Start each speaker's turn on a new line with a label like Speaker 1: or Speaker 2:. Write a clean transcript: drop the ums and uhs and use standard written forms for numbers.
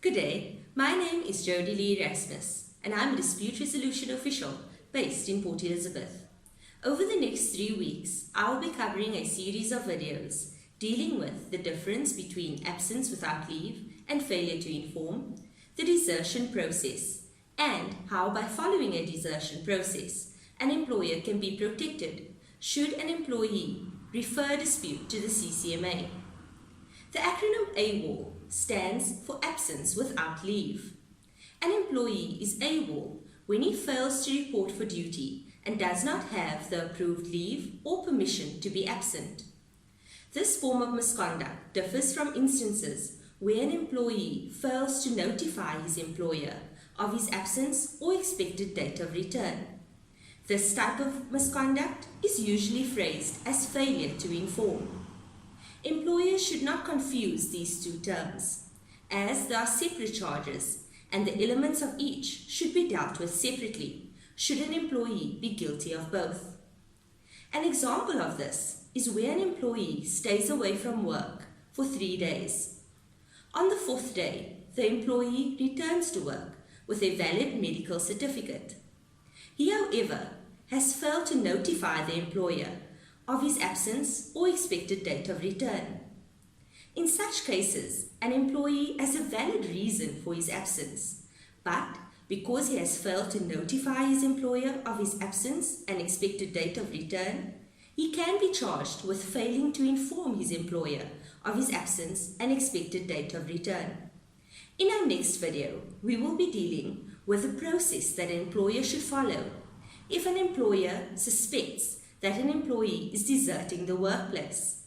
Speaker 1: Good day, my name is Jodi-Leigh Erasmus and I'm a Dispute Resolution Official based in Port Elizabeth. Over the next 3 weeks, I will be covering a series of videos dealing with the difference between absence without leave and failure to inform, the desertion process, and how by following a desertion process, an employer can be protected should an employee refer a dispute to the CCMA. The acronym AWOL stands for absence without leave. An employee is AWOL when he fails to report for duty and does not have the approved leave or permission to be absent. This form of misconduct differs from instances where an employee fails to notify his employer of his absence or expected date of return. This type of misconduct is usually phrased as failure to inform. Employers should not confuse these two terms, as they are separate charges and the elements of each should be dealt with separately should an employee be guilty of both. An example of this is where an employee stays away from work for 3 days. On the 4th day, the employee returns to work with a valid medical certificate. He, however, has failed to notify the employer of his absence or expected date of return. In such cases, an employee has a valid reason for his absence, but because he has failed to notify his employer of his absence and expected date of return, he can be charged with failing to inform his employer of his absence and expected date of return. In our next video, we will be dealing with the process that an employer should follow if an employer suspects that an employee is deserting the workplace.